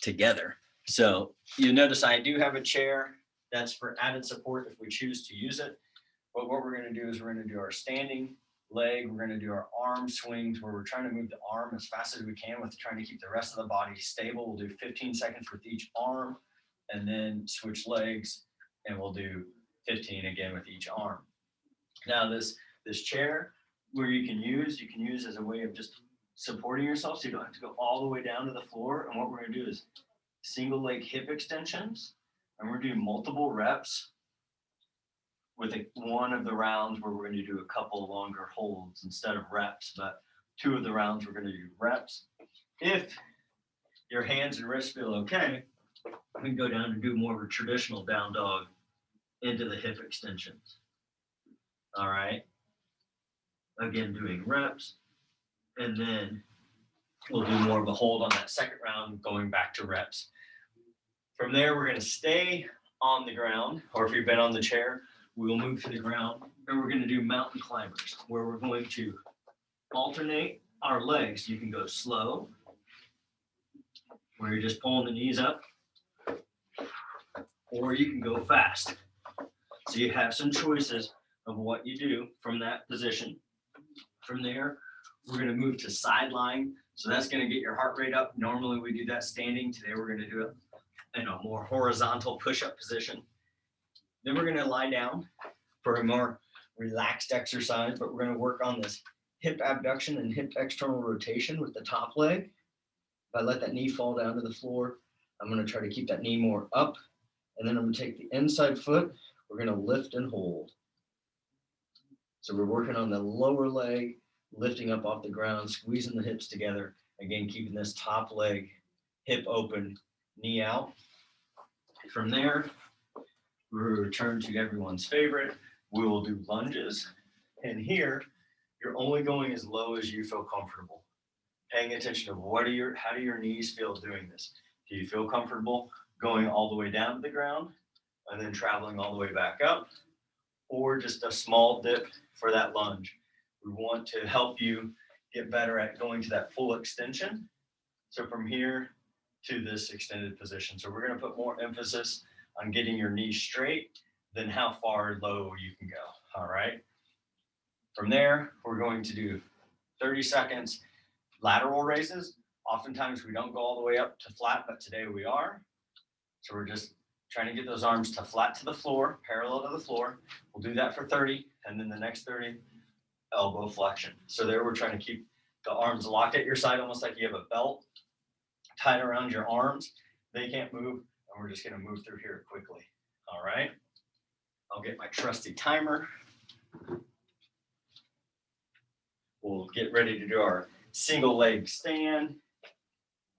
together. So you notice I do have a chair. That's for added support if we choose to use it. But what we're going to do is we're going to do our standing leg. We're going to do our arm swings where we're trying to move the arm as fast as we can with trying to keep the rest of the body stable. We'll do 15 seconds with each arm and then switch legs, and we'll do 15 again with each arm. Now this chair where you can use as a way of just supporting yourself so you don't have to go all the way down to the floor. And what we're going to do is single leg hip extensions, and we're doing multiple reps with one of the rounds where we're going to do a couple longer holds instead of reps, but 2 of the rounds we're going to do reps. If your hands and wrists feel okay, we can go down and do more of a traditional down dog into the hip extensions. All right. Again, doing reps, and then we'll do more of a hold on that second round, going back to reps. From there, we're going to stay on the ground, or if you've been on the chair, we'll move to the ground, and we're going to do mountain climbers, where we're going to alternate our legs. You can go slow, where you're just pulling the knees up, or you can go fast. So you have some choices of what you do from that position. From there, we're going to move to sideline. So that's going to get your heart rate up. Normally we do that standing. Today we're going to do it in a more horizontal push-up position. Then we're going to lie down for a more relaxed exercise, but we're going to work on this hip abduction and hip external rotation with the top leg. If I let that knee fall down to the floor, I'm going to try to keep that knee more up. And then I'm going to take the inside foot. We're going to lift and hold. So we're working on the lower leg, lifting up off the ground, squeezing the hips together. Again, keeping this top leg hip open, knee out. From there, we return to everyone's favorite. We will do lunges. And here, you're only going as low as you feel comfortable. Paying attention to how do your knees feel doing this? Do you feel comfortable going all the way down to the ground and then traveling all the way back up? Or just a small dip for that lunge? We want to help you get better at going to that full extension. So from here to this extended position. So we're going to put more emphasis on getting your knees straight than how far low you can go. All right. From there, we're going to do 30 seconds lateral raises. Oftentimes we don't go all the way up to flat, but today we are. So we're just trying to get those arms to flat to the floor, parallel to the floor. We'll do that for 30, and then the next 30, elbow flexion. So there we're trying to keep the arms locked at your side, almost like you have a belt tied around your arms. They can't move, and we're just going to move through here quickly. All right. I'll get my trusty timer. We'll get ready to do our single leg stand.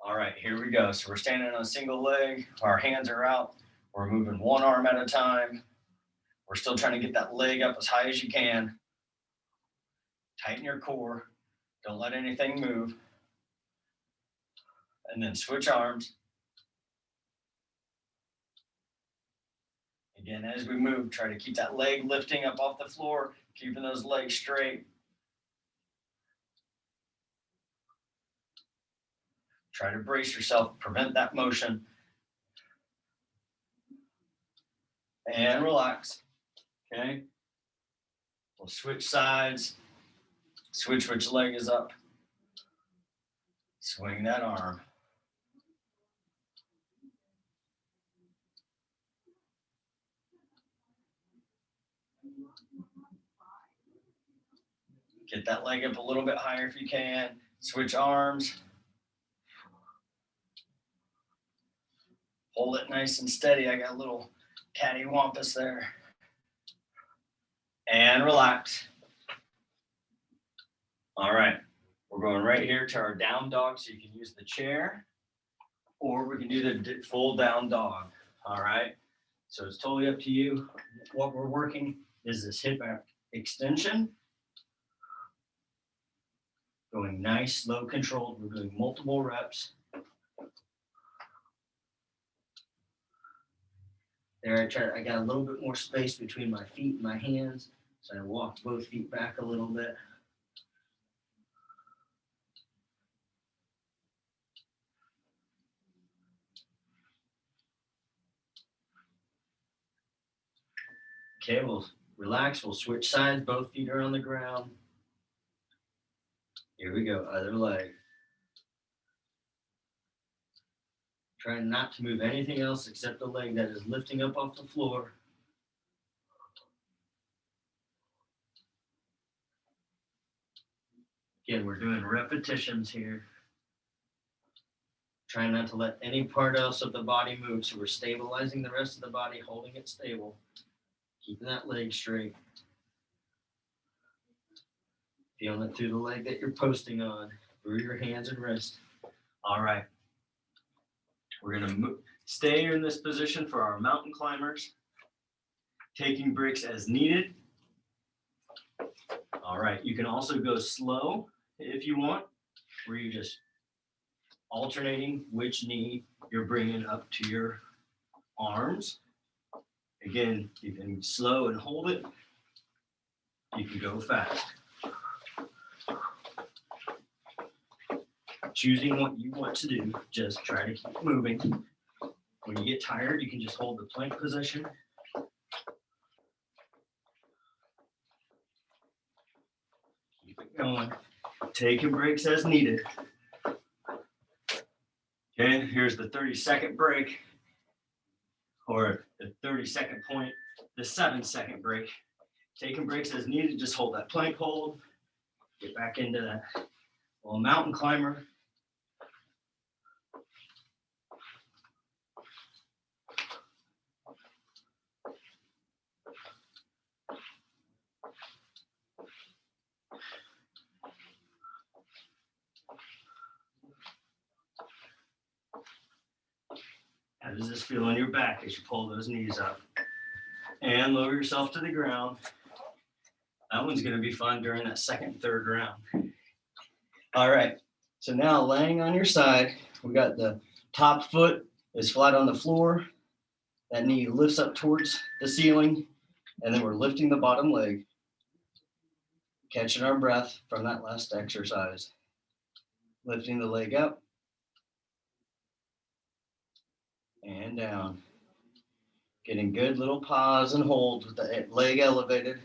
All right, here we go. So we're standing on a single leg. Our hands are out. We're moving one arm at a time. We're still trying to get that leg up as high as you can. Tighten your core. Don't let anything move. And then switch arms. Again, as we move, try to keep that leg lifting up off the floor, keeping those legs straight. Try to brace yourself, prevent that motion. And relax. Okay. We'll switch sides. Switch which leg is up. Swing that arm. Get that leg up a little bit higher if you can. Switch arms. Hold it nice and steady. I got a little cattywampus there. And relax. All right. We're going right here to our down dog, so you can use the chair, or we can do the full down dog. All right. So it's totally up to you. What we're working is this hip extension. Going nice, slow, controlled. We're doing multiple reps. There, I got a little bit more space between my feet and my hands, so I walked both feet back a little bit. Okay, we'll relax. We'll switch sides. Both feet are on the ground. Here we go. Other leg. Try not to move anything else except the leg that is lifting up off the floor. Again, we're doing repetitions here. Trying not to let any part else of the body move. So we're stabilizing the rest of the body, holding it stable. Keeping that leg straight. Feeling it through the leg that you're posting on, through your hands and wrists. All right. We're going to stay in this position for our mountain climbers, taking breaks as needed. All right. You can also go slow if you want, where you're just alternating which knee you're bringing up to your arms. Again, you can slow and hold it. You can go fast. Choosing what you want to do, just try to keep moving. When you get tired, you can just hold the plank position. Keep it going. Taking breaks as needed. Okay, here's the 30-second break, or the 30-second point, the 7-second break. Taking breaks as needed, just hold that plank hold. Get back into that little mountain climber. How does this feel on your back as you pull those knees up? And lower yourself to the ground. That one's going to be fun during that second and third round. All right. So now laying on your side, we got the top foot is flat on the floor. That knee lifts up towards the ceiling. And then we're lifting the bottom leg, catching our breath from that last exercise. Lifting the leg up and down. Getting good little pause and holds with the leg elevated.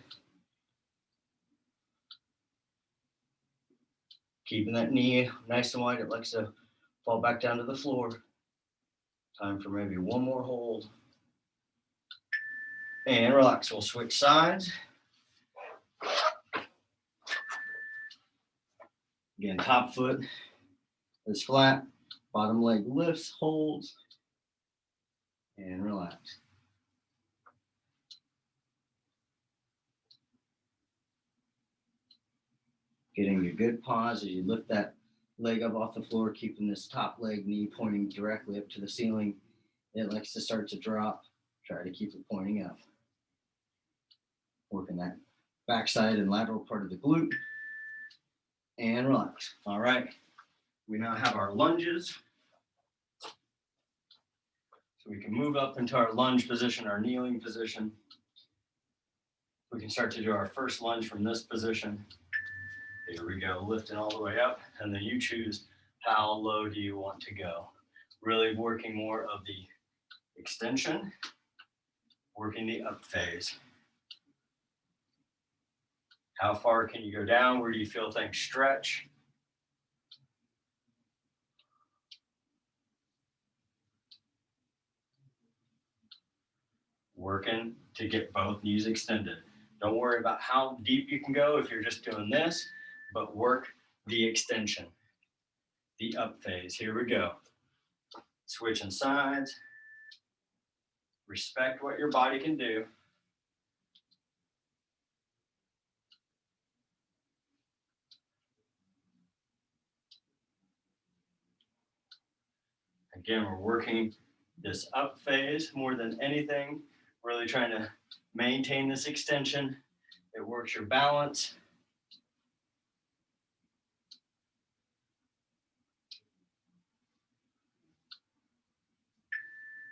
Keeping that knee nice and wide. It likes to fall back down to the floor. Time for maybe one more hold. And relax. We'll switch sides. Again, top foot is flat. Bottom leg lifts, holds, and relax. Getting a good pause as you lift that leg up off the floor, keeping this top leg knee pointing directly up to the ceiling. It likes to start to drop. Try to keep it pointing up. Working that backside and lateral part of the glute. And relax. All right. We now have our lunges. So we can move up into our lunge position, our kneeling position. We can start to do our first lunge from this position. Here we go, lifting all the way up, and then you choose how low do you want to go. Really working more of the extension, working the up phase. How far can you go down? Where do you feel things stretch? Working to get both knees extended. Don't worry about how deep you can go if you're just doing this, but work the extension, the up phase. Here we go. Switching sides. Respect what your body can do. Again, we're working this up phase more than anything. Really trying to maintain this extension. It works your balance.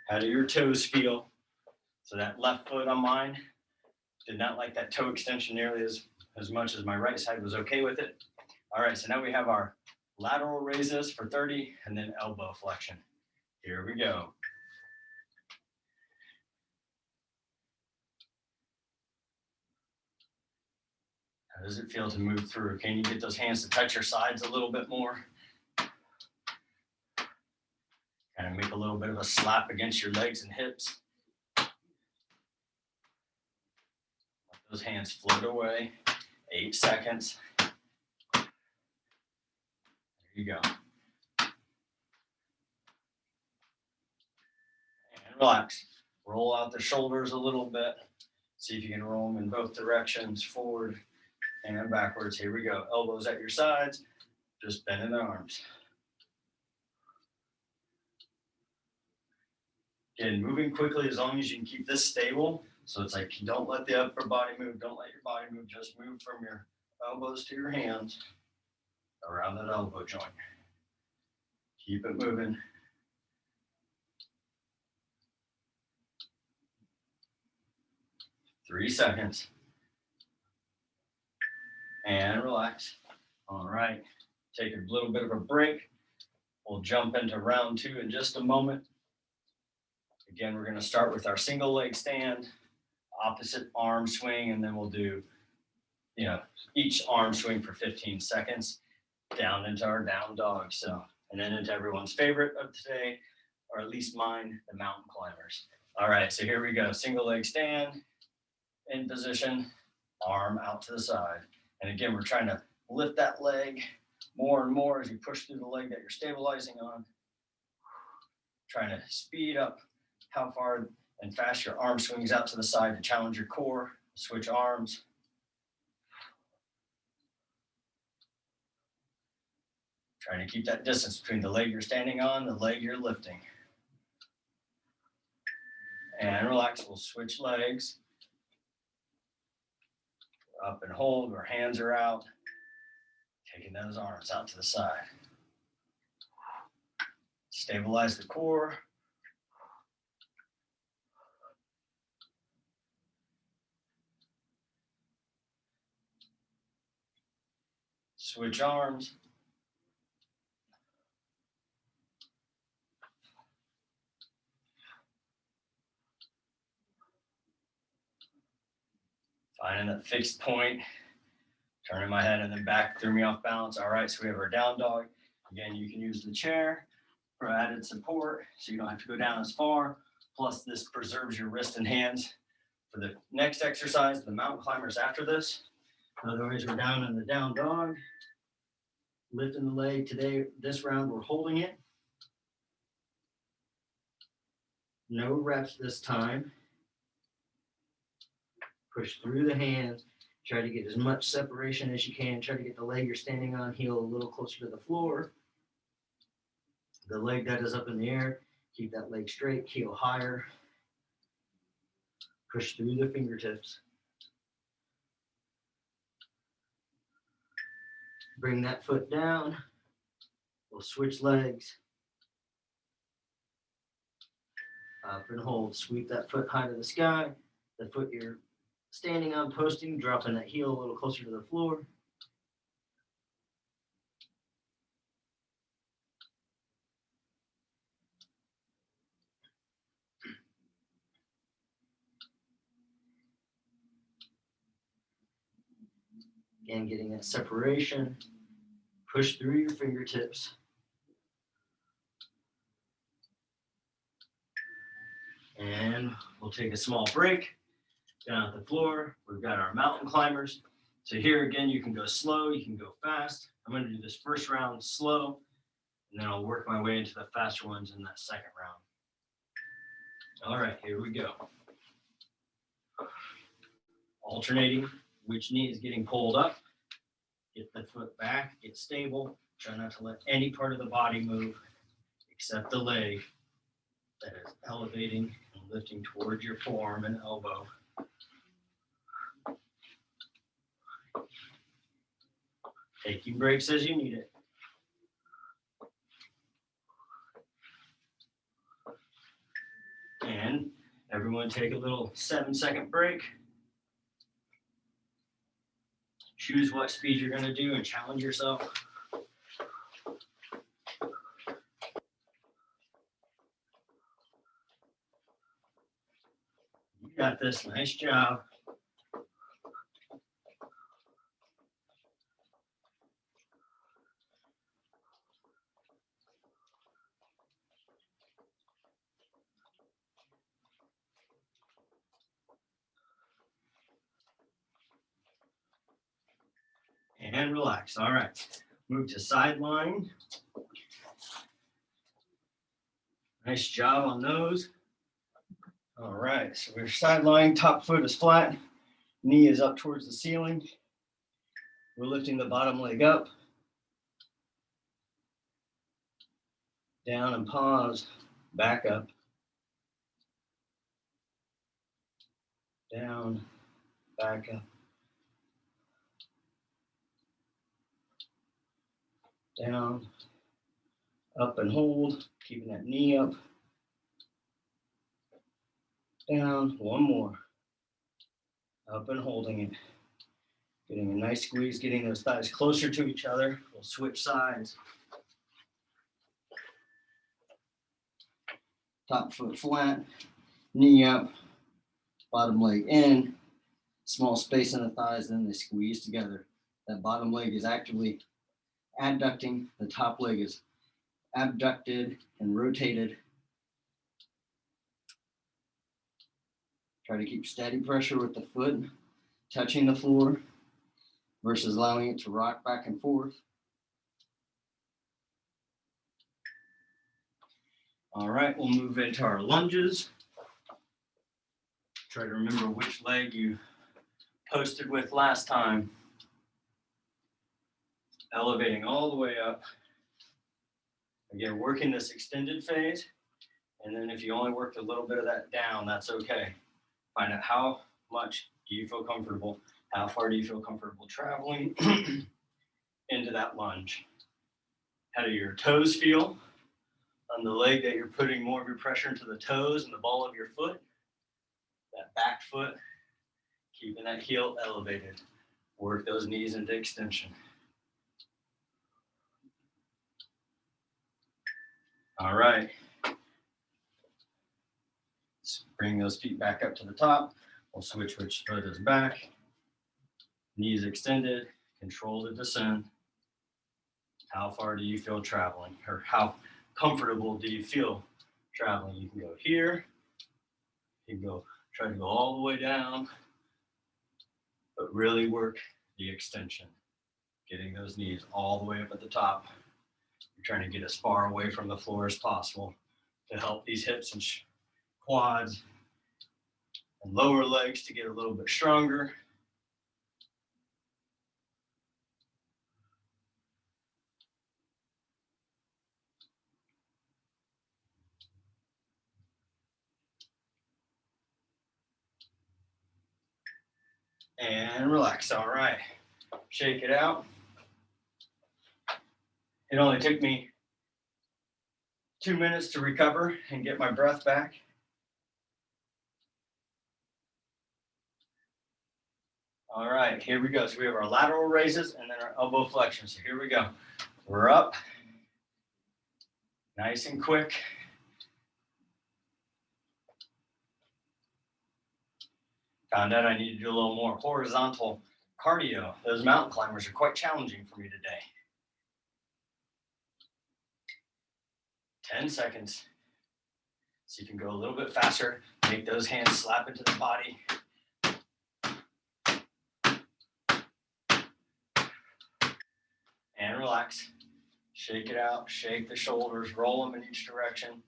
How do your toes feel? So that left foot on mine did not like that toe extension nearly as much as my right side was okay with it. All right, so now we have our lateral raises for 30 and then elbow flexion. Here we go. How does it feel to move through? Can you get those hands to touch your sides a little bit more? Kind of make a little bit of a slap against your legs and hips. Let those hands float away. 8 seconds. There you go. And relax. Roll out the shoulders a little bit. See if you can roll them in both directions, forward and backwards. Here we go. Elbows at your sides. Just bending the arms. Again, moving quickly as long as you can keep this stable. So it's like, don't let the upper body move. Don't let your body move. Just move from your elbows to your hands around that elbow joint. Keep it moving. Three seconds. And relax. All right. Take a little bit of a break. We'll jump into round 2 in just a moment. Again, we're going to start with our single leg stand, opposite arm swing, and then we'll do, each arm swing for 15 seconds down into our down dog. So, and then into everyone's favorite of today, or at least mine, the mountain climbers. All right, so here we go. Single leg stand, in position, arm out to the side. And again, we're trying to lift that leg more and more as you push through the leg that you're stabilizing on. Trying to speed up how far and fast your arm swings out to the side to challenge your core. Switch arms. Trying to keep that distance between the leg you're standing on, the leg you're lifting. And relax, we'll switch legs. Up and hold, our hands are out. Taking those arms out to the side. Stabilize the core. Switch arms. Finding that fixed point. Turning my head and then back, threw me off balance. All right, so we have our down dog. Again, you can use the chair for added support, so you don't have to go down as far. Plus, this preserves your wrist and hands for the next exercise, the mountain climbers after this. Otherwise, we're down in the down dog. Lifting the leg today. This round, we're holding it. No reps this time. Push through the hands. Try to get as much separation as you can. Try to get the leg you're standing on, heel a little closer to the floor. The leg that is up in the air, keep that leg straight, heel higher. Push through the fingertips. Bring that foot down. We'll switch legs. Up and hold. Sweep that foot high to the sky. The foot you're standing on, posting, dropping that heel a little closer to the floor. Again, getting that separation. Push through your fingertips. And we'll take a small break. Down at the floor, we've got our mountain climbers. So here again, you can go slow, you can go fast. I'm going to do this first round slow, and then I'll work my way into the faster ones in that second round. All right, here we go. Alternating, which knee is getting pulled up. Get the foot back, get stable. Try not to let any part of the body move except the leg that is elevating and lifting towards your forearm and elbow. Taking breaks as you need it. And everyone take a little 7-second break. Choose what speed you're going to do and challenge yourself. You got this. Nice job. and relax. All right, move to sideline. Nice job on those. All right, so we're sideline, top foot is flat, knee is up towards the ceiling. We're lifting the bottom leg up, down and pause, back up, down, back up, down, up and hold, keeping that knee up, down, one more, up and holding it. Getting a nice squeeze, getting those thighs closer to each other. We'll switch sides. Top foot flat, knee up, bottom leg in, small space in the thighs, then they squeeze together. That bottom leg is actively adducting, the top leg is abducted and rotated. Try to keep steady pressure with the foot touching the floor versus allowing it to rock back and forth. All right, we'll move into our lunges. Try to remember which leg you posted with last time. Elevating all the way up. Again, working this extended phase. And then if you only worked a little bit of that down, that's okay. Find out how much do you feel comfortable? How far do you feel comfortable traveling into that lunge? How do your toes feel on the leg that you're putting more of your pressure into the toes and the ball of your foot? That back foot, keeping that heel elevated. Work those knees into extension. All right. Let's bring those feet back up to the top. We'll switch which foot is back. Knees extended. Control the descent. How far do you feel traveling? Or how comfortable do you feel traveling? You can go here. You can go, try to go all the way down. But really work the extension. Getting those knees all the way up at the top. You're trying to get as far away from the floor as possible to help these hips and quads and lower legs to get a little bit stronger. And relax. All right. Shake it out. It only took me 2 minutes to recover and get my breath back. All right, here we go. So we have our lateral raises and then our elbow flexion. So here we go. We're up. Nice and quick. Found out I need to do a little more horizontal cardio. Those mountain climbers are quite challenging for me today. 10 seconds. So you can go a little bit faster. Make those hands slap into the body. And relax. Shake it out. Shake the shoulders. Roll them in each direction.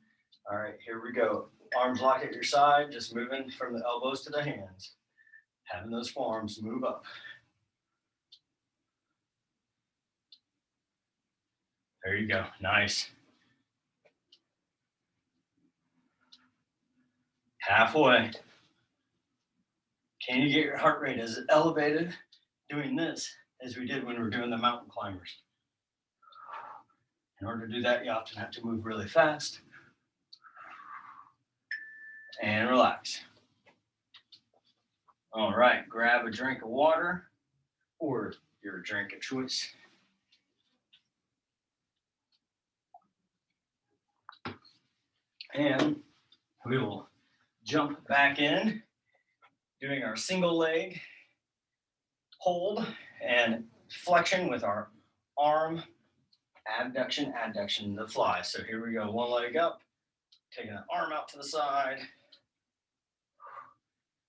All right, here we go. Arms locked at your side. Just moving from the elbows to the hands. Having those forearms move up. There you go. Nice. Halfway. Can you get your heart rate as elevated doing this as we did when we were doing the mountain climbers? In order to do that, you often have to move really fast. And relax. All right, grab a drink of water or your drink of choice. And we will jump back in, doing our single leg hold and flexion with our arm, abduction, adduction, the fly. So here we go, one leg up, taking the arm out to the side,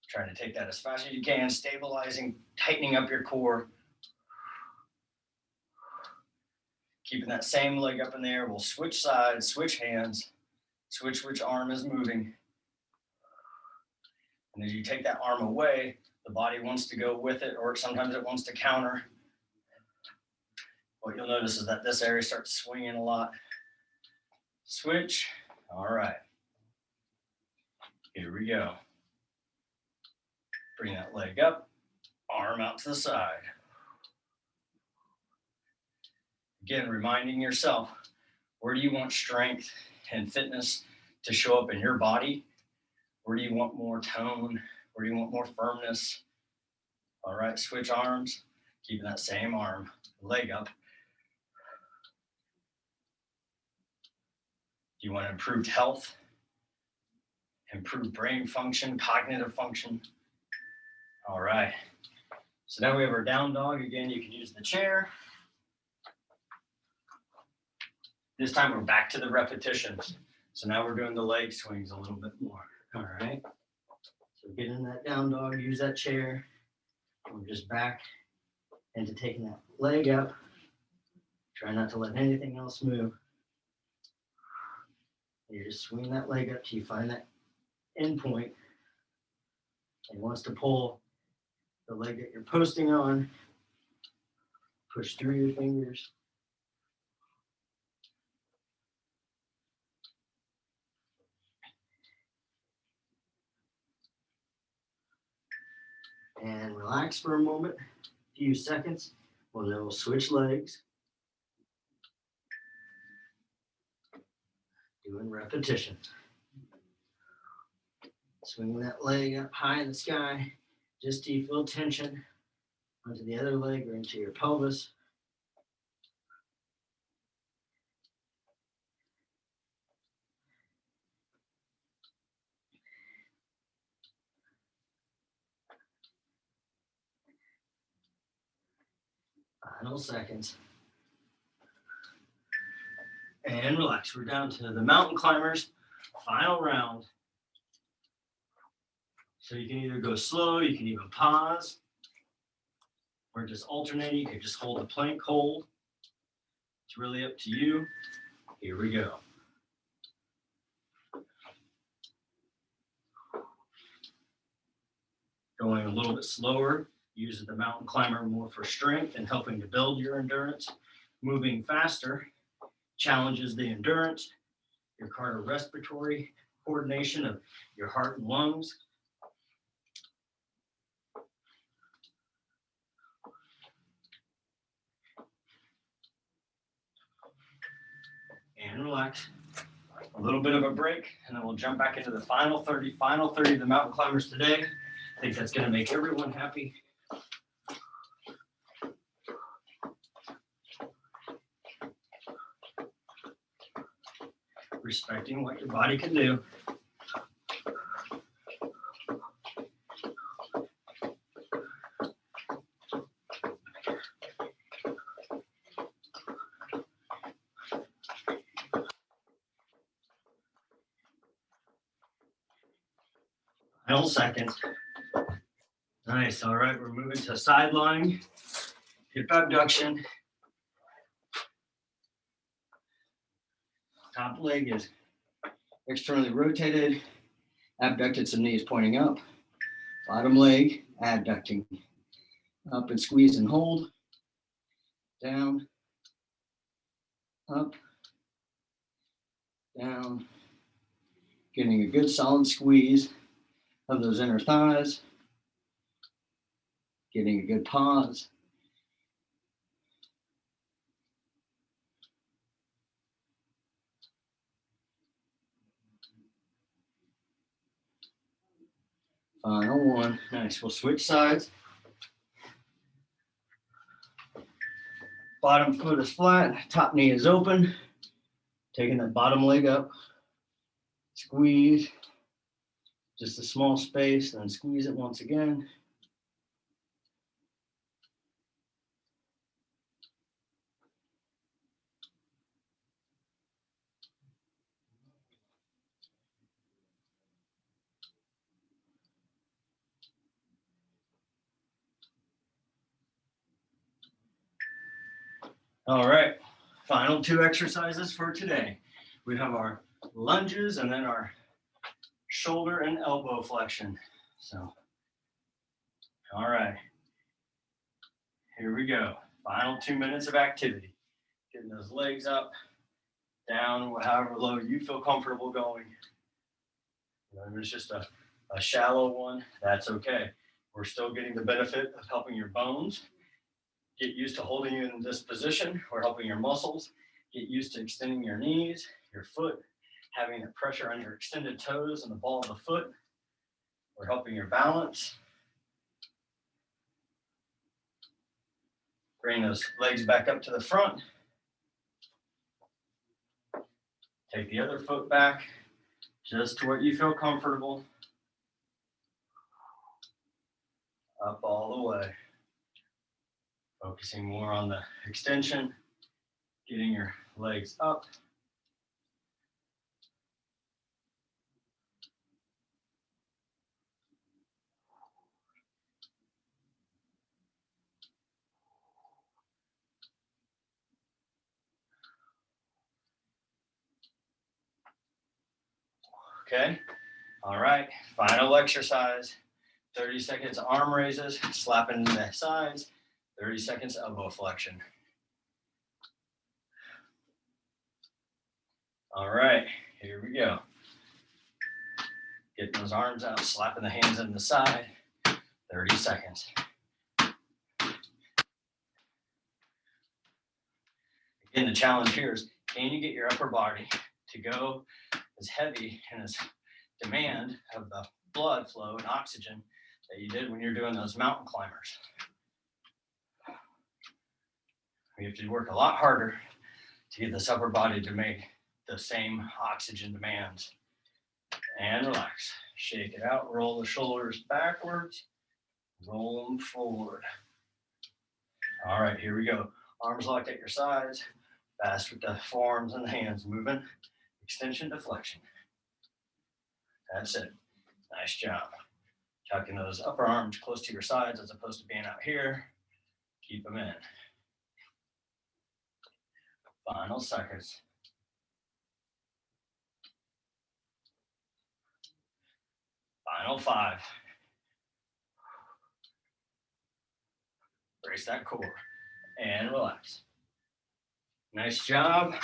trying to take that as fast as you can, stabilizing, tightening up your core. Keeping that same leg up in the air, we'll switch sides, switch hands, switch which arm is moving. And as you take that arm away, the body wants to go with it, or sometimes it wants to counter. What you'll notice is that this area starts swinging a lot. Switch. All right. Here we go. Bring that leg up, arm out to the side. Again, reminding yourself, where do you want strength and fitness to show up in your body? Where do you want more tone? Where do you want more firmness? All right, switch arms, keeping that same arm, leg up. Do you want improved health, improved brain function, cognitive function? All right. So now we have our down dog. Again, you can use the chair. This time we're back to the repetitions. So now we're doing the leg swings a little bit more. All right. So get in that down dog, use that chair. We're just back into taking that leg up. Try not to let anything else move. You just swing that leg up till you find that end point. And wants to pull the leg that you're posting on. Push through your fingers. And relax for a moment, a few seconds. Well, then we'll switch legs. Doing repetitions. Swinging that leg up high in the sky, just till you feel tension onto the other leg or into your pelvis. Final seconds. And relax. We're down to the mountain climbers. Final round. So you can either go slow, you can even pause, or just alternate. You can just hold the plank hold. It's really up to you. Here we go. Going a little bit slower, using the mountain climber more for strength and helping to build your endurance. Moving faster challenges the endurance, your cardiorespiratory coordination of your heart and lungs. And relax. A little bit of a break, and then we'll jump back into the final 30 of the mountain climbers today. I think that's going to make everyone happy. Respecting what your body can do. Final seconds. Nice. All right, we're moving to side lying, hip abduction. Top leg is externally rotated, abducted, some knees pointing up. Bottom leg abducting. Up and squeeze and hold. Down, up, down. Getting a good solid squeeze of those inner thighs. Getting a good pause. Final one. Nice. We'll switch sides. Bottom foot is flat. Top knee is open. Taking that bottom leg up. Squeeze. Just a small space. Then squeeze it once again. All right. Final 2 exercises for today. We have our lunges and then our shoulder and elbow flexion. So, all right, here we go. Final 2 minutes of activity. Getting those legs up, down, however low you feel comfortable going. If it's just a shallow one, that's okay. We're still getting the benefit of helping your bones get used to holding you in this position. We're helping your muscles get used to extending your knees, your foot, having the pressure on your extended toes and the ball of the foot. We're helping your balance. Bring those legs back up to the front. Take the other foot back, just to what you feel comfortable. Up all the way. Focusing more on the extension, getting your legs up. Okay, all right, final exercise. 30 seconds arm raises, slapping the sides. 30 seconds elbow flexion. All right, here we go. Getting those arms out, slapping the hands in the side. 30 seconds. Again, the challenge here is, can you get your upper body to go as heavy and as demand of the blood flow and oxygen that you did when you're doing those mountain climbers? We have to work a lot harder to get this upper body to make the same oxygen demands. And relax. Shake it out. Roll the shoulders backwards. Roll them forward. All right, here we go. Arms locked at your sides. Fast with the forearms and the hands moving. Extension to flexion. That's it. Nice job. Tucking those upper arms close to your sides as opposed to being out here. Keep them in. Final seconds. Final 5. Brace that core and relax. Nice job.